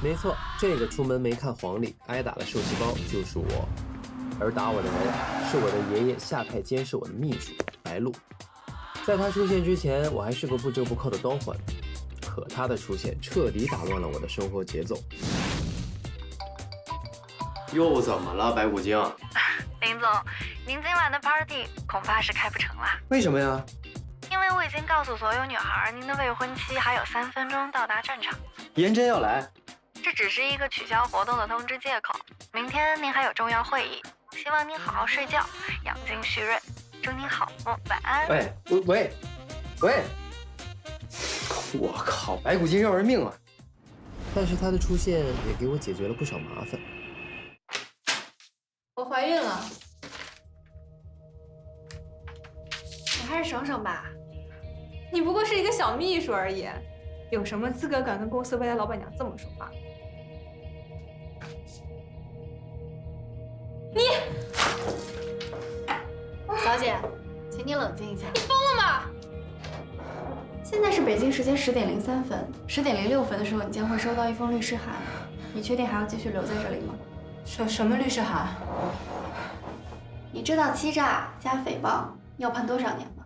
没错，这个出门没看黄历，挨打的受气包就是我，而打我的人是我的爷爷下派监视我的秘书白鹿。在他出现之前，我还是个不折不扣的刀环，可他的出现彻底打乱了我的生活节奏。又怎么了，白骨精？林总，您今晚的 party 恐怕是开不成了。为什么呀？因为我已经告诉所有女孩，您的未婚妻还有3分钟到达战场。颜真要来？这只是一个取消活动的通知借口。明天您还有重要会议，希望您好好睡觉，养精蓄锐。祝您好梦，晚安。喂，我靠，白骨精要人命啊！但是他的出现也给我解决了不少麻烦。我怀孕了，你还是省省吧。你不过是一个小秘书而已，有什么资格敢跟公司未来老板娘这么说话？小姐，请你冷静一下。你疯了吗？现在是北京时间10点03分，10点06分的时候，你将会收到一封律师函。你确定还要继续留在这里吗？什么律师函？你知道欺诈加诽谤要判多少年吗？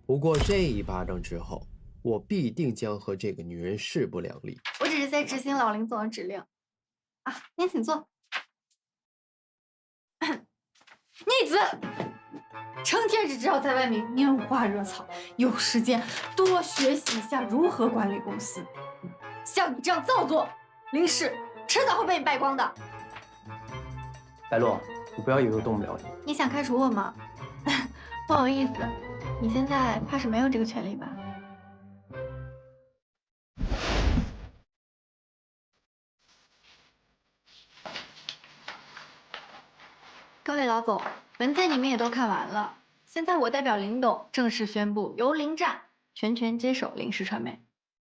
不过这一巴掌之后，我必定将和这个女人势不两立。我只是在执行老林总的指令。啊，您请坐。逆子，成天只知道在外面拈花惹草，有时间多学习一下如何管理公司。像你这样造作，林氏迟早会被你败光的。白洛，你不要以为我动不了你。你想开除我吗？不好意思，你现在怕是没有这个权利吧？各位老总，文件你们也都看完了。现在我代表林董正式宣布，由林战全权接手林氏传媒。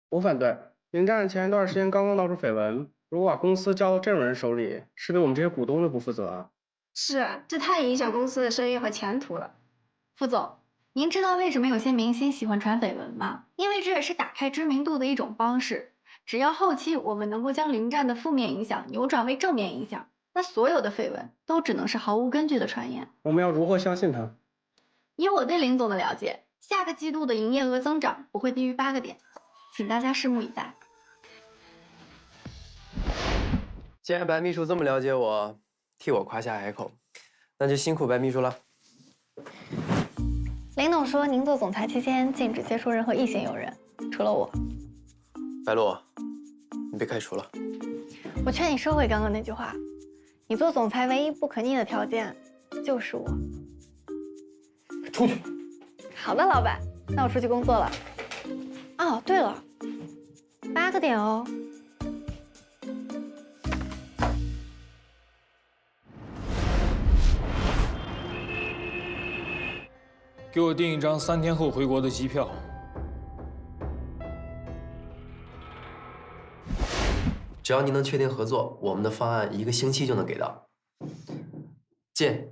我反对。林战前一段时间刚刚闹出绯闻，如果把公司交到这种人手里，是对我们这些股东的不负责啊。是，这太影响公司的声誉和前途了。副总，您知道为什么有些明星喜欢传绯闻吗？因为这也是打开知名度的一种方式。只要后期我们能够将林战的负面影响扭转为正面影响，那所有的绯闻都只能是毫无根据的传言。我们要如何相信他？以我对林总的了解，下个季度的营业额增长不会低于8个点，请大家拭目以待。既然白秘书这么了解我，替我夸下海口，那就辛苦白秘书了。林董说，您做总裁期间禁止接触任何异性友人，除了我。白露，你被开除了。我劝你收回刚刚那句话，你做总裁唯一不可逆的条件就是我。出去。好的，老板，那我出去工作了。哦，对了，8个点哦。给我订一张3天后回国的机票。只要您能确定合作，我们的方案1个星期就能给到。见。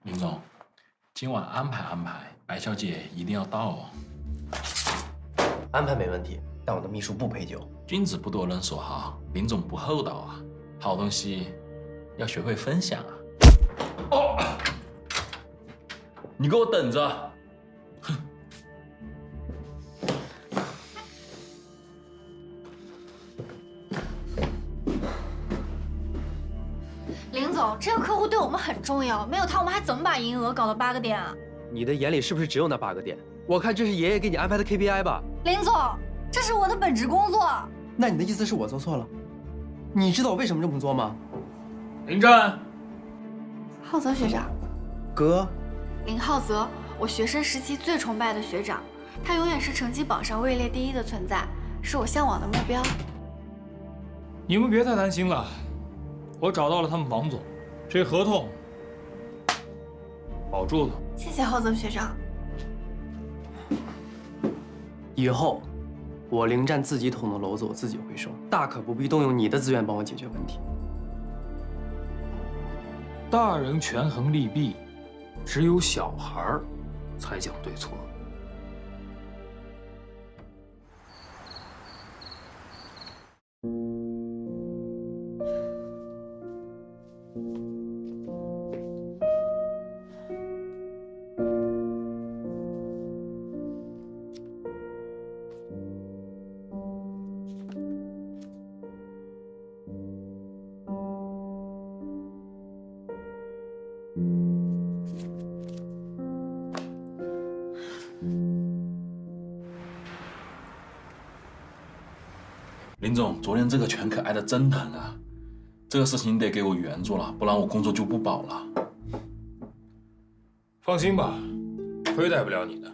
林总，今晚安排，白小姐一定要到哦。安排没问题，但我的秘书不陪酒。君子不夺人所好，林总不厚道啊！好东西要学会分享啊！哦，你给我等着！哼！林总，这个客户对我们很重要，没有他，我们还怎么把营业额搞到8个点啊？你的眼里是不是只有那8个点？我看这是爷爷给你安排的 KPI 吧？林总，这是我的本职工作。那你的意思是我做错了？你知道我为什么这么做吗？林战，浩泽学长，哥，林浩泽，我学生时期最崇拜的学长，他永远是成绩榜上位列第1的存在，是我向往的目标。你们别太担心了，我找到了他们王总，这合同保住了。谢谢浩泽学长。以后我林战自己捅的篓子我自己会收，大可不必动用你的资源帮我解决问题。大人权衡利弊，只有小孩儿才讲对错。林总，昨天这个拳可挨得真疼啊！这个事情你得给我圆住了，不然我工作就不保了。放心吧，亏待不了你的。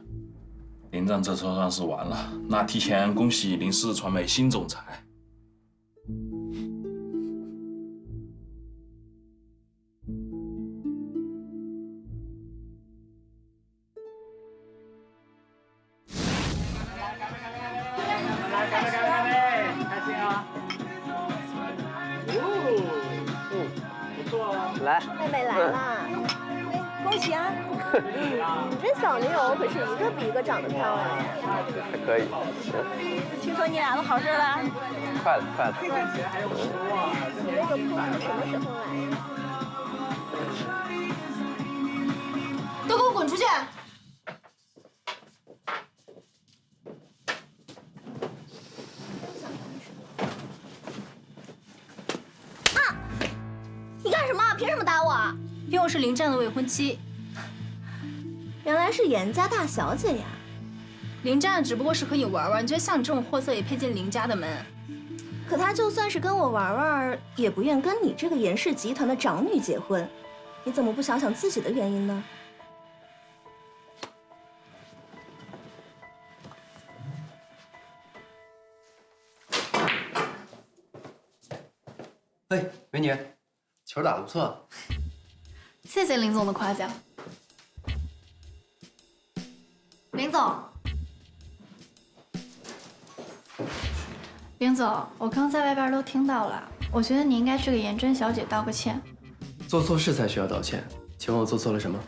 林战这车算是完了，那提前恭喜林氏传媒新总裁。来，妹妹来啦，恭喜啊！你这小女友可是一个比一个长得漂亮呀。还可以。听说你俩都好事了？快了，快了。你那个姑什么时候来呀？都给我滚出去！你干什么？凭什么打我？因为我是林战的未婚妻。原来是严家大小姐呀！林战只不过是和你玩玩，你觉得像你这种货色也配进林家的门？可他就算是跟我玩玩，也不愿跟你这个严氏集团的长女结婚。你怎么不想想自己的原因呢？哎，美女，球打得不错。谢谢林总的夸奖。林总，林总，我刚在外边都听到了，我觉得你应该去给颜真小姐道个歉。做错事才需要道歉，请问我做错了什么？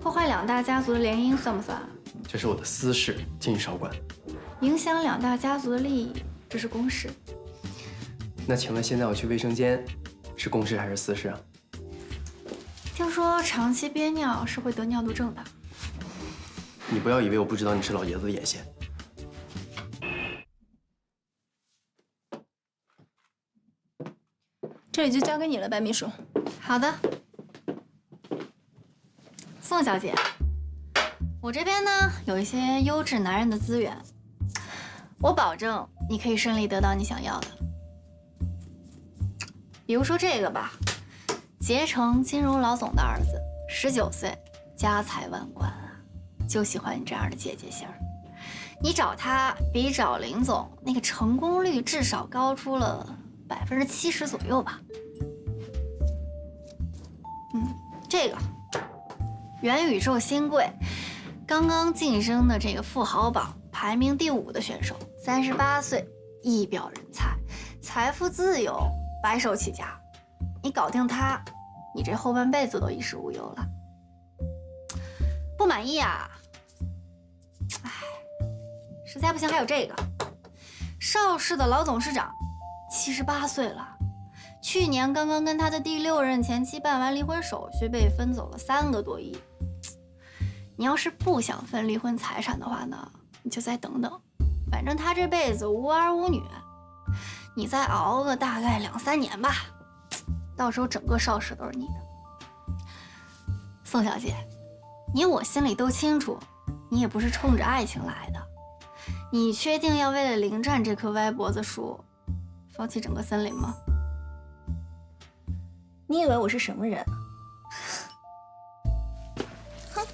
破坏两大家族的联姻算不算？这是我的私事，请你少管。影响两大家族的利益，这是公事。那请问现在我去卫生间，是公事还是私事啊？听说长期憋尿是会得尿毒症的。你不要以为我不知道你是老爷子的眼线。这里就交给你了，白秘书。好的，宋小姐，我这边呢有一些优质男人的资源，我保证你可以顺利得到你想要的。比如说这个吧，捷成金融老总的儿子，19岁，家财万贯啊，就喜欢你这样的姐姐型儿。你找他比找林总那个成功率至少高出了70%左右吧。这个元宇宙新贵，刚刚晋升的这个富豪榜排名第5的选手，38岁，一表人才，财富自由，白手起家。你搞定他，你这后半辈子都衣食无忧了。不满意啊？哎，实在不行还有这个，邵氏的老董事长，78岁了。去年刚刚跟他的第6任前妻办完离婚手续，被分走了3个多亿。你要是不想分离婚财产的话呢，你就再等等，反正他这辈子无儿无女，你再熬个大概2、3年吧，到时候整个邵氏都是你的。宋小姐，你我心里都清楚，你也不是冲着爱情来的。你确定要为了林战这棵歪脖子树，放弃整个森林吗？你以为我是什么人？哼！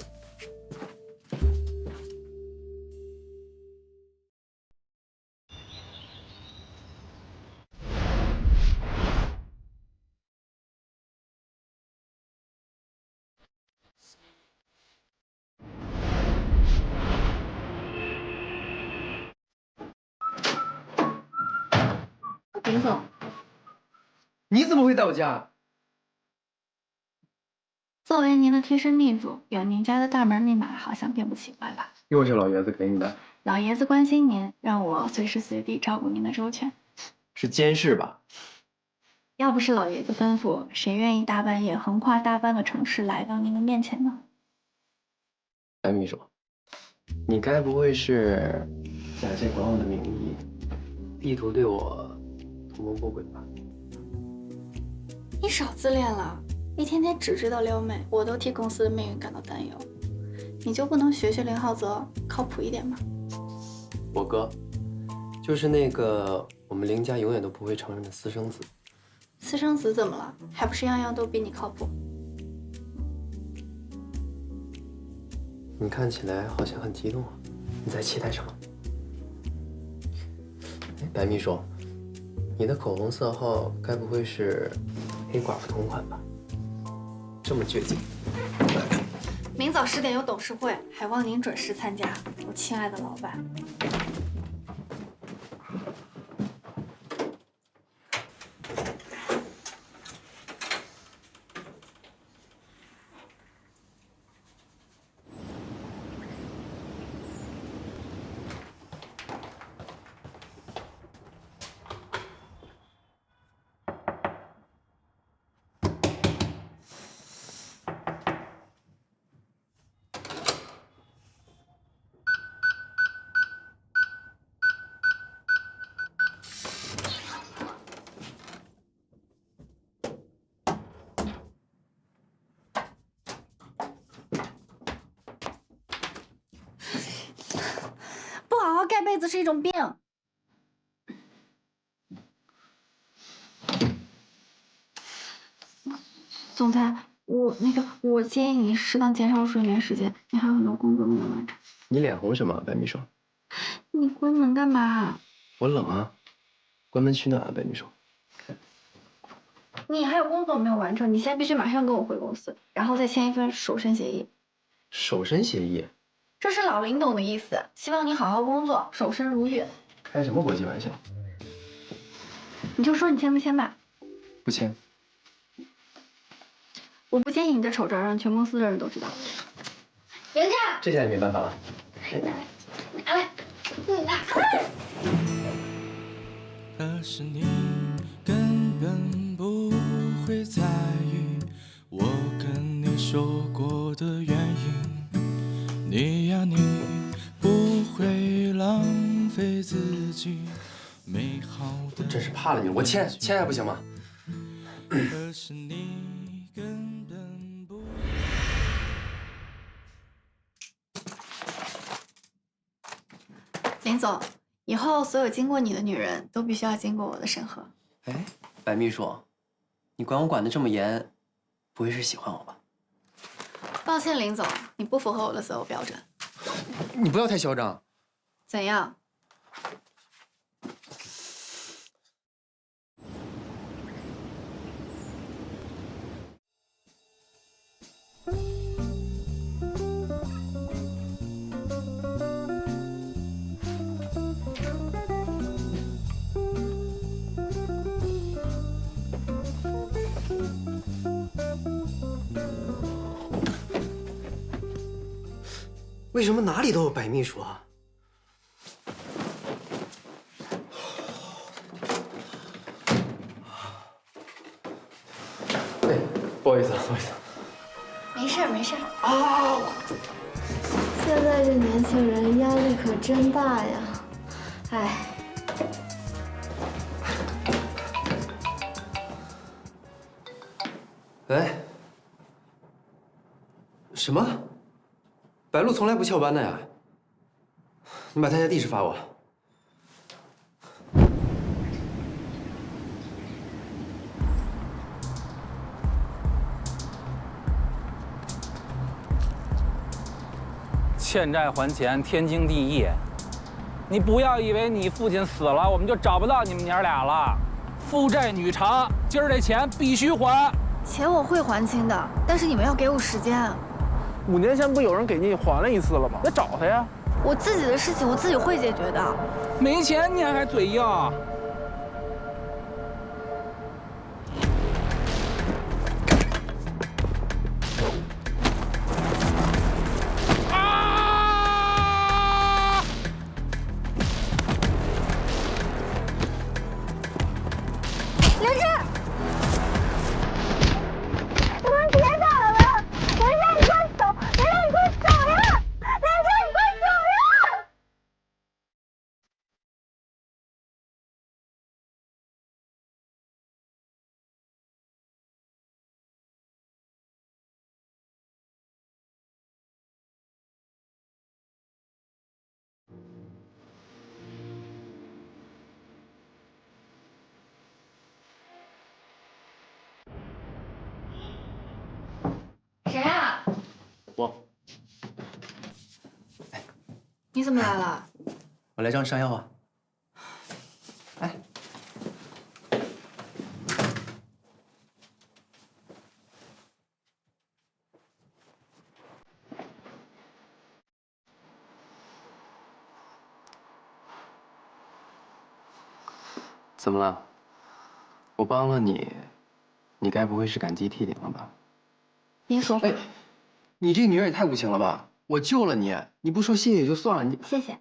林总，你怎么会在我家？作为您的贴身秘书，有您家的大门密码好像并不奇怪吧？又是老爷子给你的。老爷子关心您，让我随时随地照顾您的周全。是监视吧？要不是老爷子吩咐，谁愿意大半夜横跨大半个城市来到您的面前呢？白秘书，你该不会是假借管我的名义，意图对我图谋不轨吧？你少自恋了，一天天只知道撩妹，我都替公司的命运感到担忧。你就不能学学林浩泽，靠谱一点吗？我哥，就是那个我们林家永远都不会承认的私生子。私生子怎么了？还不是样样都比你靠谱？你看起来好像很激动啊，你在期待什么？白秘书，你的口红色号该不会是黑寡妇同款吧？这么倔强。明早10点有董事会，还望您准时参加，我亲爱的老板。不好好盖被子是一种病。总裁，我建议你适当减少睡眠时间，你还有很多工作没有完成。你脸红什么，白秘书？你关门干嘛？我冷啊，关门取暖啊，白秘书。你还有工作没有完成，你现在必须马上跟我回公司，然后再签一份守身协议。守身协议？这是老林懂的意思，希望你好好工作，守身如玉。开什么国际玩笑？你就说你签不签吧。不签。我不介意你的丑照让全公司的人都知道。林湛，这下也没办法了。拿来，你拿来。可是你根本不会在意我跟你说过的原因，你呀你不会浪费自己美好的。真是怕了你了，我签还不行吗？可是你根本不。林总，以后所有经过你的女人都必须要经过我的审核。哎，白秘书，你管我管得这么严，不会是喜欢我吧？抱歉，林总，你不符合我的择偶标准。你不要太嚣张。怎样？为什么哪里都有白秘书啊？哎，不好意思，不好意思。没事没事。啊！现在这年轻人压力可真大呀！哎。哎，什么？白鹿从来不翘班的呀？你把他家地址发我。欠债还钱，天经地义。你不要以为你父亲死了，我们就找不到你们娘俩了。父债女偿，今儿这钱必须还。钱我会还清的，但是你们要给我时间。5年前不有人给你还了一次了吗？得找他呀。我自己的事情我自己会解决的。没钱你还嘴硬？我你怎么来了？来找你上药啊。哎，怎么了？我帮了你，你该不会是感激涕零了吧？别说话。哎，你这个女人也太无情了吧！我救了你，你不说谢谢也就算了，你谢谢。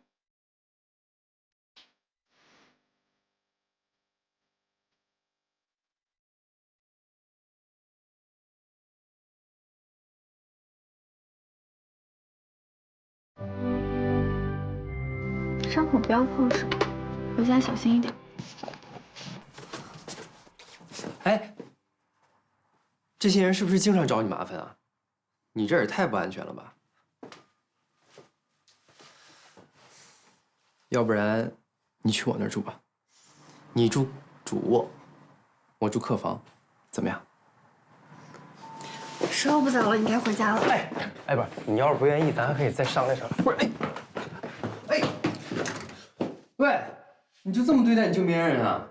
伤口不要碰手，回家小心一点。哎，这些人是不是经常找你麻烦啊？你这也太不安全了吧？要不然，你去我那儿住吧。你住主卧，我住客房，怎么样？时候不早了，你该回家了。哎，不是，你要是不愿意，咱还可以再商量商量。不是，喂，你就这么对待你救命恩人啊？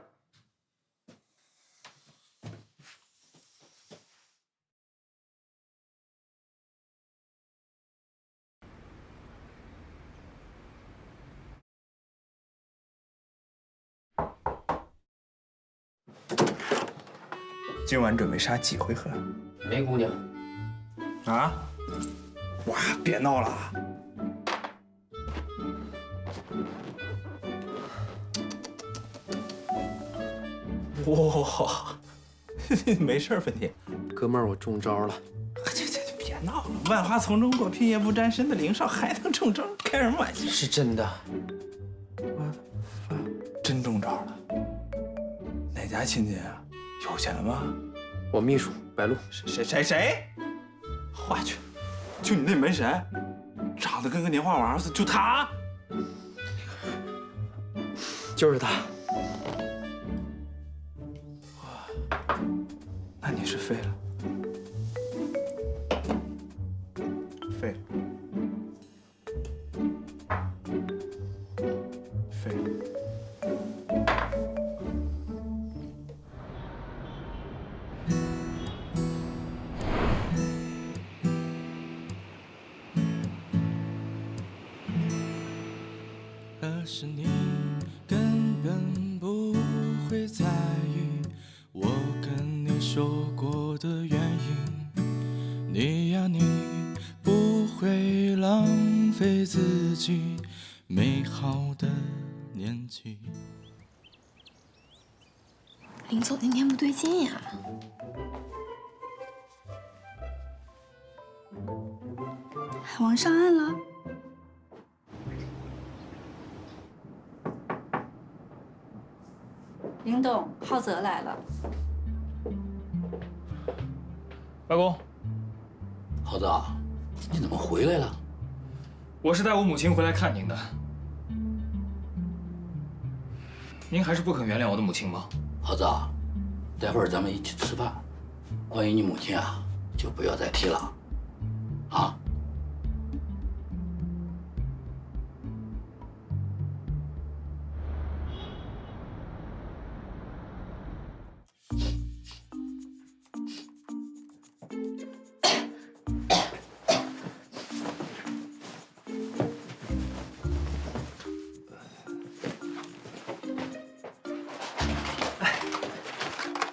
今晚准备杀几回合？没姑娘。啊？哇，别闹了！哇，没事吧你？哥们儿，我中招了。这别闹了！万花丛中过，片叶不沾身的林少还能中招？开什么玩笑？是真的。真中招了？哪家亲戚啊？有钱吗？我秘书白露。谁？我去，就你那门神，长得跟个年画王似的，就他？就是他。那你是废了，废了，废了。可是你根本不会在意我跟你说过的原因，你呀你不会浪费自己美好的年纪。林总今天不对劲呀。海王上岸了。林董，浩泽来了。白宫，浩子，你怎么回来了？我是带我母亲回来看您的。您还是不肯原谅我的母亲吗？浩子，待会儿咱们一起吃饭，关于你母亲啊，就不要再提了，啊？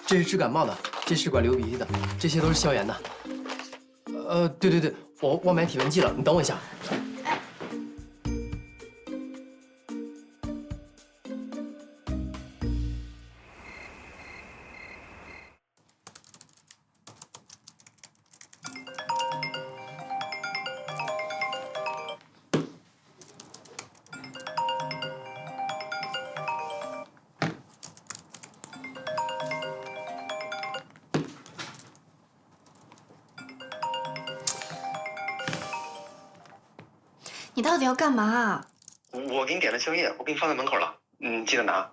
这是治感冒的，这是管流鼻涕的，这些都是消炎的。对，我忘买体温计了，你等我一下。你到底要干嘛？我给你点了宵夜，我给你放在门口了，记得拿。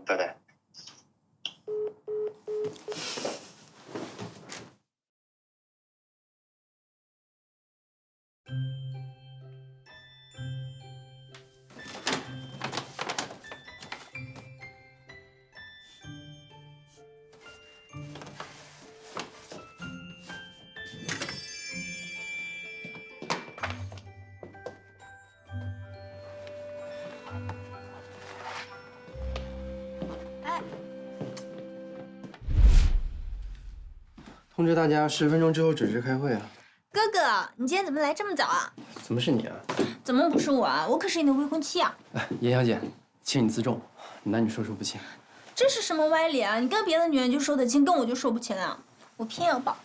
拜拜。通知大家10分钟之后准时开会啊。哥哥，你今天怎么来这么早啊？怎么是你啊？怎么不是我啊？我可是你的未婚妻啊！哎，严小姐，请你自重，男女授受不亲。这是什么歪理啊？你跟别的女人就说得亲，跟我就说不亲啊？我偏要抱。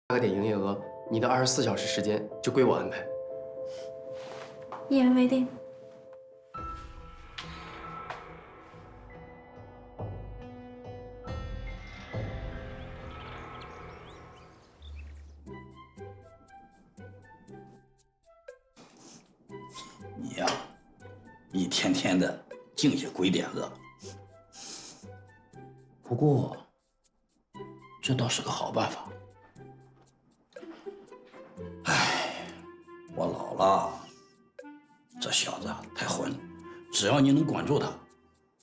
8个点营业额，你的24小时时间就归我安排。一言为定。你呀，一天天的净些鬼点子。不过，这倒是个好办法。哎，我老了，这小子太混，只要你能管住他，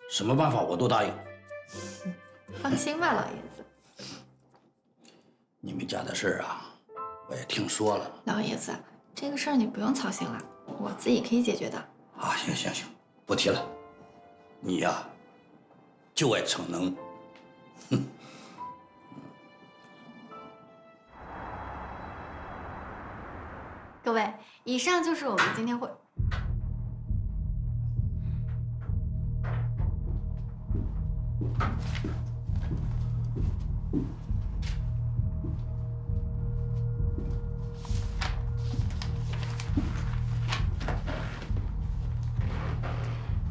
什么办法我都答应。放心吧，老爷子。你们家的事儿啊，我也听说了。老爷子，这个事儿你不用操心了，我自己可以解决的。啊，行，不提了。你呀，就爱逞能。哼。各位，以上就是我们今天会。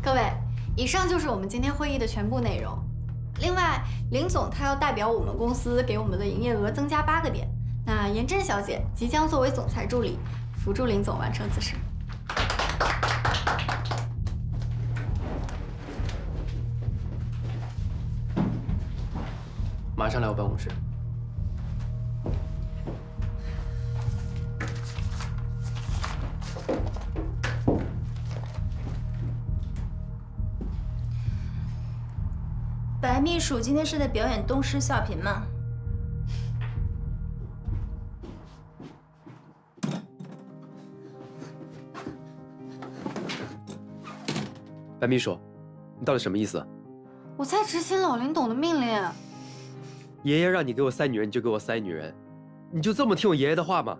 各位，以上就是我们今天会议的全部内容。另外，林总他要代表我们公司给我们的营业额增加8个点。那严真小姐即将作为总裁助理，辅助林总完成此事。马上来我办公室。白秘书今天是在表演东施效颦吗？白秘书，你到底什么意思？我在执行老林董的命令。爷爷让你给我塞女人，你就给我塞女人，你就这么听我爷爷的话吗？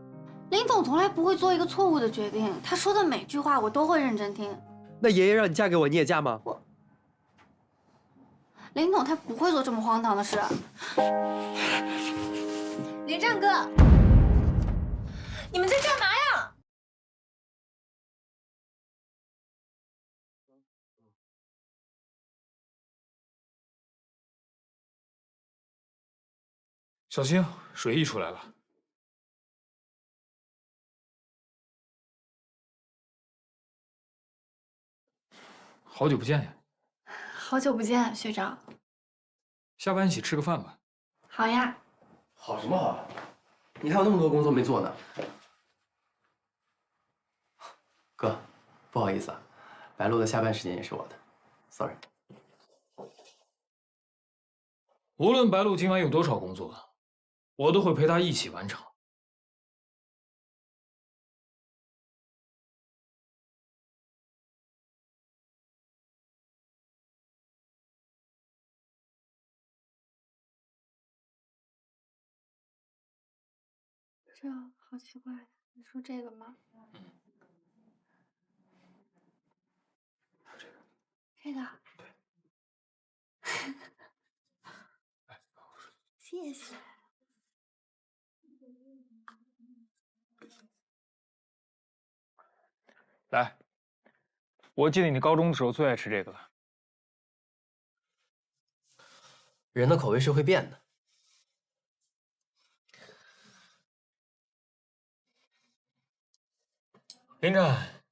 林董从来不会做一个错误的决定，他说的每句话我都会认真听。那爷爷让你嫁给我，你也嫁吗？林董他不会做这么荒唐的事。林战哥，你们在干嘛呀？小星，水溢出来了。好久不见呀！好久不见，学长。下班一起吃个饭吧。好呀。好什么好？你还有那么多工作没做呢。哥，不好意思啊，白鹿的下班时间也是我的 ，sorry。无论白鹿今晚有多少工作，我都会陪她一起完成。这好奇怪，你说这个吗？这个。谢谢。来，我记得你高中的时候最爱吃这个了。人的口味是会变的。林战，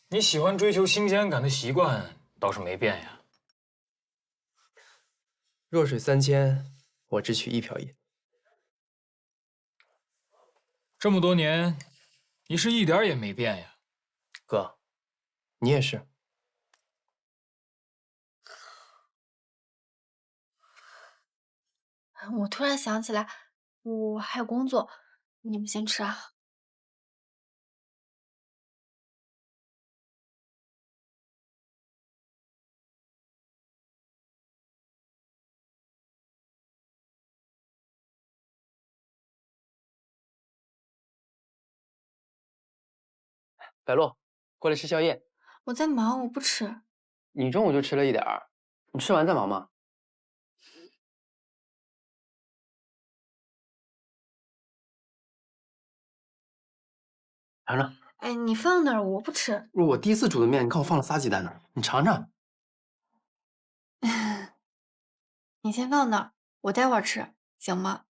你喜欢追求新鲜感的习惯倒是没变呀。弱水三千，我只取一瓢饮。这么多年，你是一点也没变呀。哥，你也是。我突然想起来，我还有工作，你们先吃啊。白洛，过来吃宵夜。我在忙，我不吃。你中午就吃了一点儿，你吃完再忙嘛。尝尝。哎，你放那儿，我不吃。我第一次煮的面，你看我放了仨鸡蛋呢，你尝尝。你先放那儿，我待会儿吃，行吗？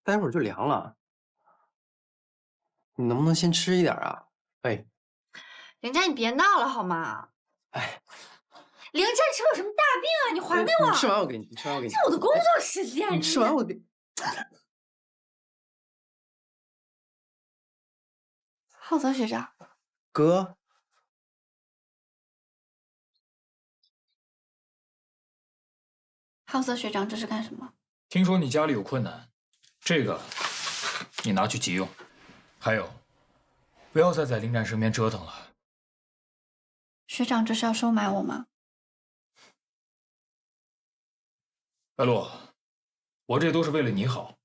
待会儿就凉了。你能不能先吃一点啊？哎，林战，你别闹了好吗？哎，林战，你是不是有什么大病啊？你还给我！你吃完我给你，你吃完我给你。这是我的工作时间。你吃完我得。浩泽学长，哥，浩泽学长，这是干什么？听说你家里有困难，这个你拿去急用。还有，不要再在林战身边折腾了。学长，这是要收买我吗？白洛，我这都是为了你好。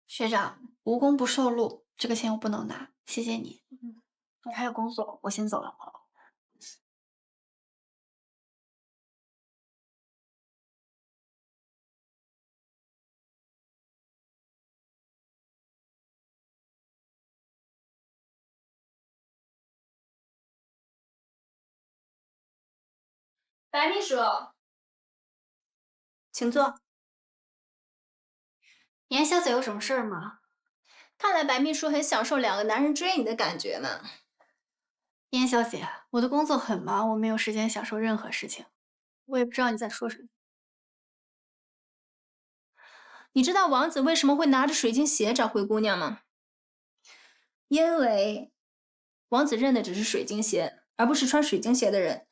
学长，无功不受禄，这个钱我不能拿，谢谢你。我还有工作，我先走了。白秘书，请坐。严小姐有什么事儿吗？看来白秘书很享受两个男人追你的感觉呢。严小姐，我的工作很忙，我没有时间享受任何事情。我也不知道你在说什么。你知道王子为什么会拿着水晶鞋找灰姑娘吗？因为王子认的只是水晶鞋，而不是穿水晶鞋的人。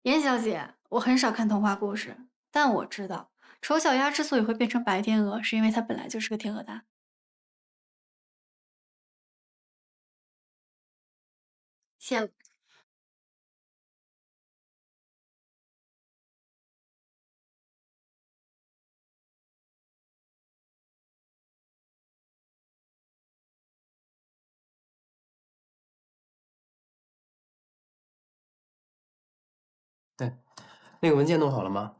严小姐，我很少看童话故事，但我知道丑小鸭之所以会变成白天鹅，是因为它本来就是个天鹅蛋。谢了。对，那个文件弄好了吗？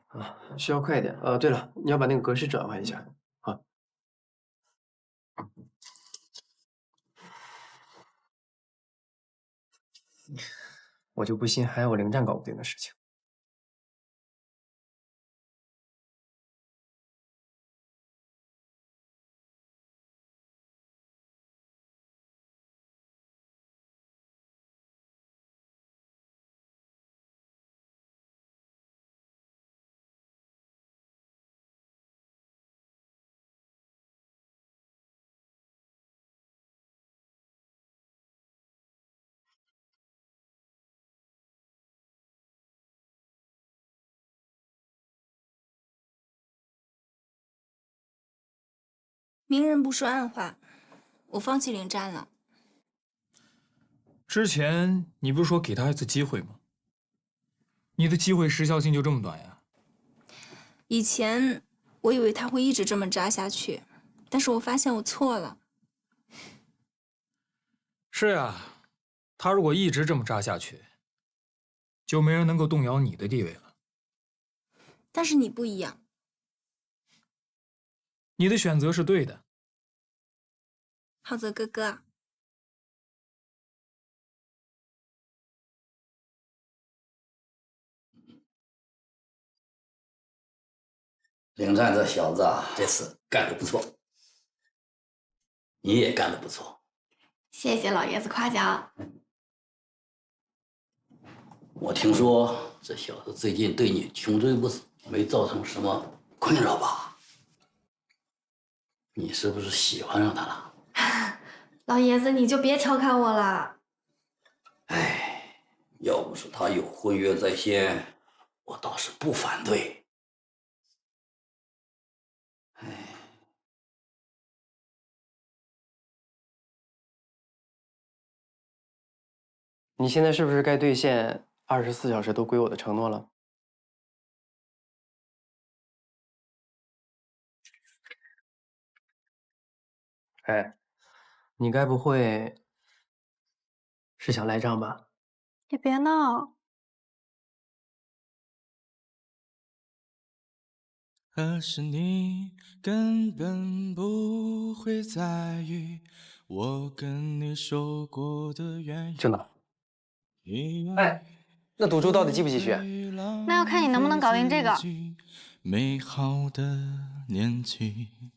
啊，需要快一点。对了，你要把那个格式转换一下。好。我就不信还有林战搞不定的事情。明人不说暗话，我放弃领战了。之前你不是说给他一次机会吗？你的机会时效性就这么短呀？以前我以为他会一直这么渣下去，但是我发现我错了。是呀，他如果一直这么渣下去，就没人能够动摇你的地位了。但是你不一样。你的选择是对的，浩泽哥哥。林战这小子啊，这次干得不错，你也干得不错。谢谢老爷子夸奖。我听说这小子最近对你穷追不舍，没造成什么困扰吧？你是不是喜欢上他了？老爷子，你就别调侃我了。哎，要不是他有婚约在先，我倒是不反对。你现在是不是该兑现24小时都归我的承诺了？哎，你该不会是想赖账吧？你别闹。可是你根本不会在意我跟你说过的原因。真的？哎，那赌注到底继不继续？那要看你能不能搞定这个。美好的年纪。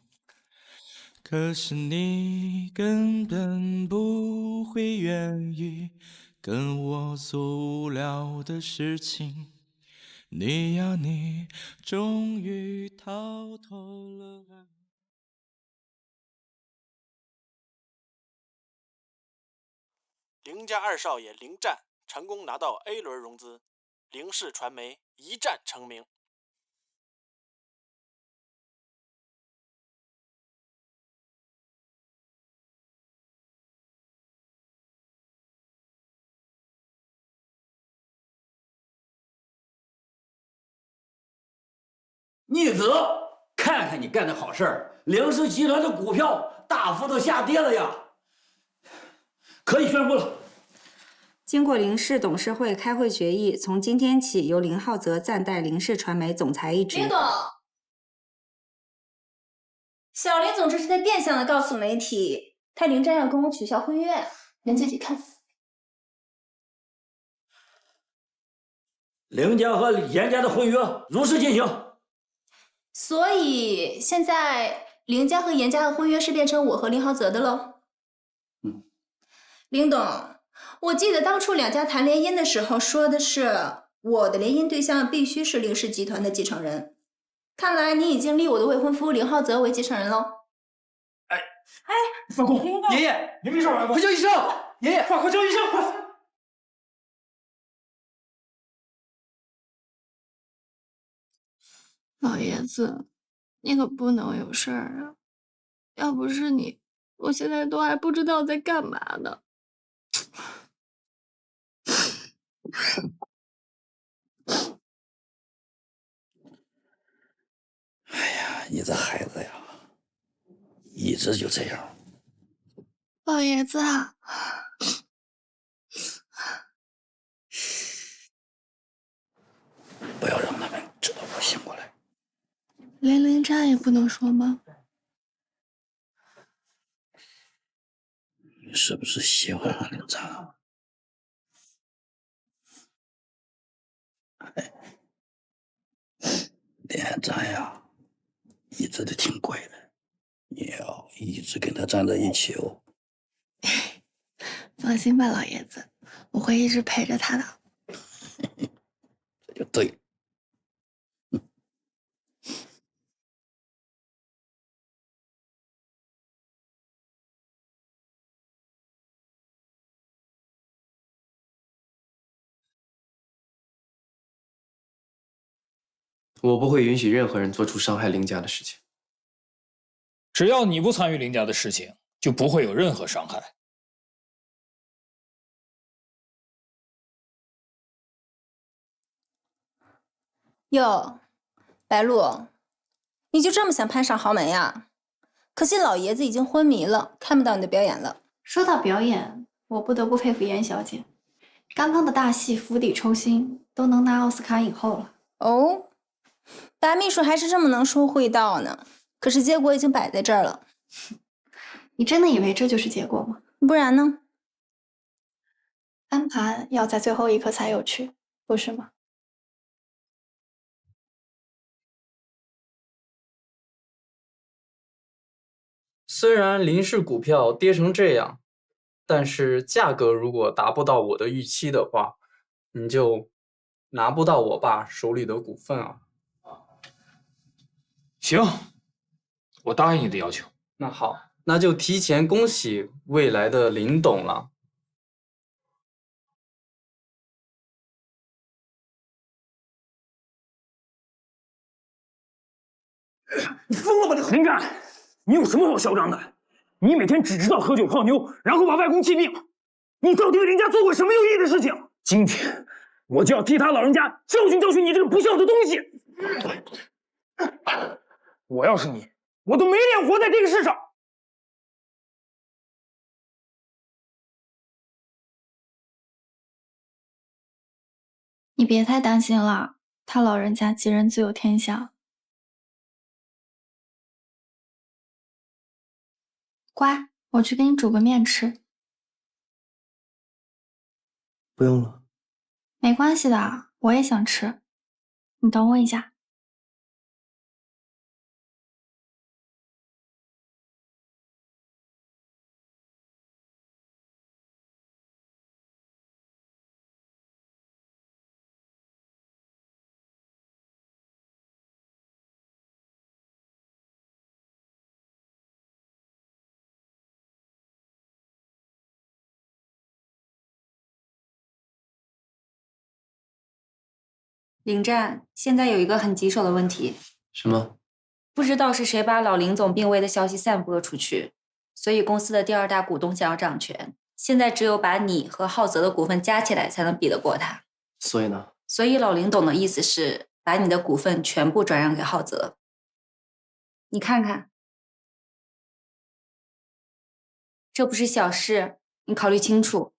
可是你根本不会愿意跟我做无聊的事情。你呀你，终于逃脱了爱。凌家二少爷凌战成功拿到 A 轮融资，凌氏传媒一战成名。逆子，看看你干的好事儿，凌氏集团的股票大幅度下跌了呀，可以宣布了。经过凌氏董事会开会决议，从今天起由林浩泽暂代凌氏传媒总裁一职。林董，小林总这是在变相的告诉媒体，他凌战要跟我取消婚约，您自己看。凌家和严家的婚约如实进行。所以现在凌家和严家的婚约是变成我和林浩泽的喽。林董，我记得当初两家谈联姻的时候说的是我的联姻对象必须是凌氏集团的继承人，看来你已经立我的未婚夫林浩泽为继承人喽。哎，放工！爷爷，您没事吧？快叫医生！爷爷，快叫医生！快！老爷子，你可不能有事儿啊！要不是你，我现在都还不知道在干嘛呢。哎呀，你这孩子呀，一直就这样。老爷子啊，不要让他们知道我醒过来。连凌战也不能说吗？你是不是喜欢上凌战了？哎，连战呀，一直都挺乖的，你要一直跟他站在一起哦。放心吧，老爷子，我会一直陪着他的。这就对了。我不会允许任何人做出伤害凌家的事情。只要你不参与凌家的事情，就不会有任何伤害。哟，白露，你就这么想攀上豪门呀？可惜老爷子已经昏迷了，看不到你的表演了。说到表演，我不得不佩服严小姐，刚刚的大戏釜底抽薪，都能拿奥斯卡影后了。哦，白秘书还是这么能说会道呢。可是结果已经摆在这儿了。你真的以为这就是结果吗？不然呢？翻盘要在最后一刻才有趣，不是吗？虽然林氏股票跌成这样，但是价格如果达不到我的预期的话，你就拿不到我爸手里的股份啊。行，我答应你的要求。那好，那就提前恭喜未来的林董了。你疯了吧你！林战，你有什么好嚣张的？你每天只知道喝酒泡妞，然后把外公气病，你到底为林家做过什么有意义的事情？今天我就要替他老人家教训教训你这个不孝的东西！我要是你，我都没脸活在这个世上。你别太担心了，他老人家吉人自有天相。乖，我去给你煮个面吃。不用了。没关系的，我也想吃。你等我一下。林战，现在有一个很棘手的问题。什么？不知道是谁把老林总病危的消息散播出去，所以公司的第2大股东想要掌权，现在只有把你和浩泽的股份加起来才能比得过他。所以呢？所以老林董的意思是把你的股份全部转让给浩泽。你看看，这不是小事，你考虑清楚。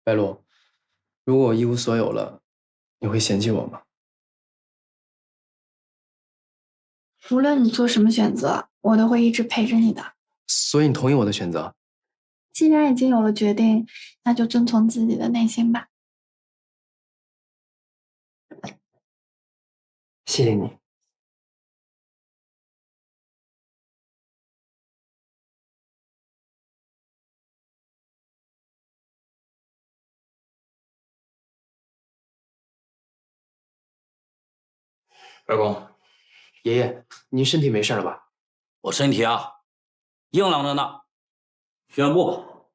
白露，如果我一无所有了，你会嫌弃我吗？无论你做什么选择，我都会一直陪着你的。所以你同意我的选择？既然已经有了决定，那就遵从自己的内心吧。谢谢你。二公，爷爷，您身体没事了吧？我身体啊，硬朗着呢。宣布吧。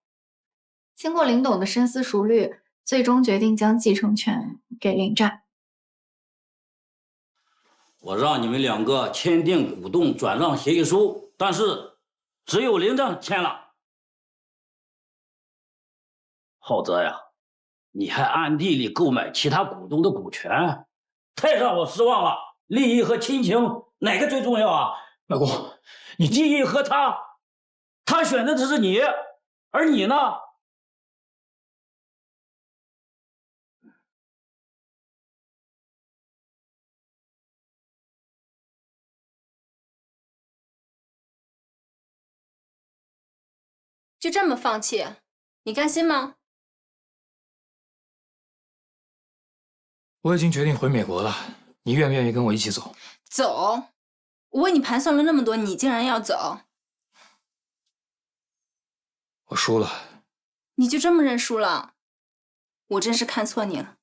经过林董的深思熟虑，最终决定将继承权给林战。我让你们2个签订股东转让协议书，但是只有林战签了。浩泽呀，你还暗地里购买其他股东的股权，太让我失望了。利益和亲情哪个最重要啊？老公，你利益和他选的只是你，而你呢？就这么放弃，你甘心吗？我已经决定回美国了，你愿不愿意跟我一起走？走？我为你盘算了那么多，你竟然要走？我输了。你就这么认输了？我真是看错你了。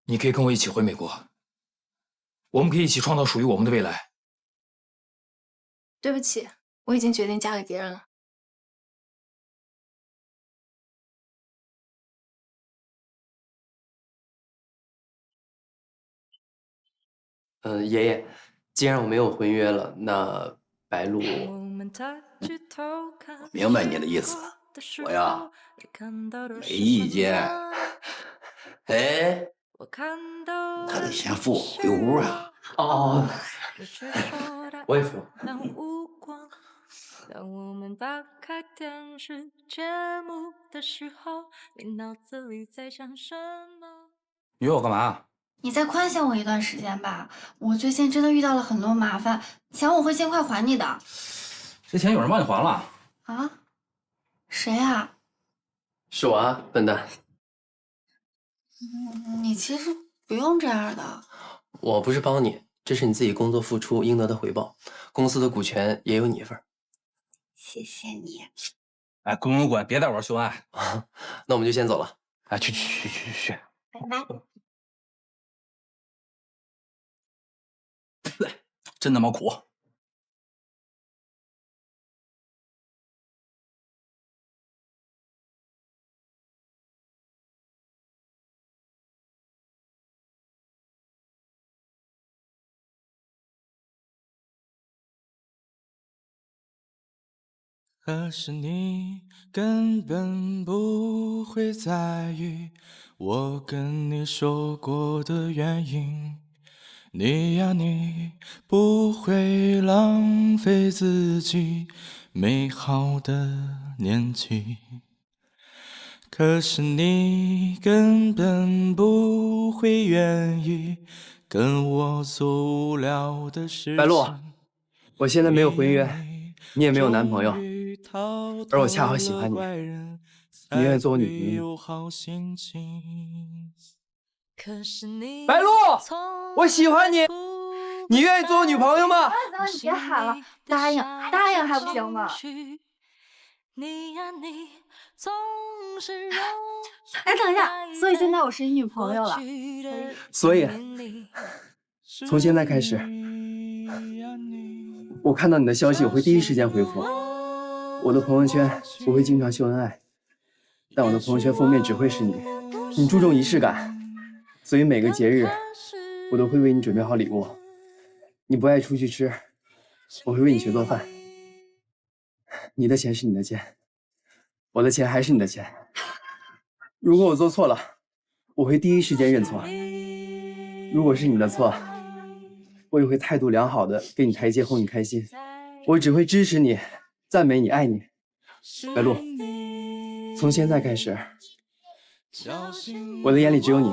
你可以跟我一起回美国，我们可以一起创造属于我们的未来。对不起，我已经决定嫁给别人了。爷爷，既然我没有婚约了，那白露……明白你的意思，我呀没意见。哎，他得先扶我回屋啊。哦，我也扶。当我们打开电视节目的时候，你脑子里在想什么？约我干嘛？你再宽限我一段时间吧，我最近真的遇到了很多麻烦，钱我会尽快还你的。这钱有人帮你还了。啊？谁啊？是我啊，笨蛋。你其实不用这样的。我不是帮你，这是你自己工作付出应得的回报。公司的股权也有你一份。谢谢你。哎，滚！别带我玩秀恩爱。那我们就先走了。哎，去。拜拜。真他妈苦。可是你根本不会在意我跟你说过的原因，你呀你不会浪费自己美好的年纪，可是你根本不会愿意跟我做无聊的事情。白鹿，我现在没有婚约，你也没有男朋友，而我恰好喜欢你，你愿意做我女朋友？白鹿，我喜欢你，你愿意做我女朋友吗？你别喊了，答应还不行吗？哎，等一下，所以现在我是你女朋友了。所以，从现在开始，我看到你的消息，我会第一时间回复。我的朋友圈不会经常秀恩爱，但我的朋友圈封面只会是你。你注重仪式感，所以每个节日我都会为你准备好礼物。你不爱出去吃，我会为你学做饭。你的钱是你的钱，我的钱还是你的钱。如果我做错了，我会第一时间认错。如果是你的错，我也会态度良好的给你台阶，哄你开心。我只会支持你，赞美你，爱你。白鹿，从现在开始，我的眼里只有你。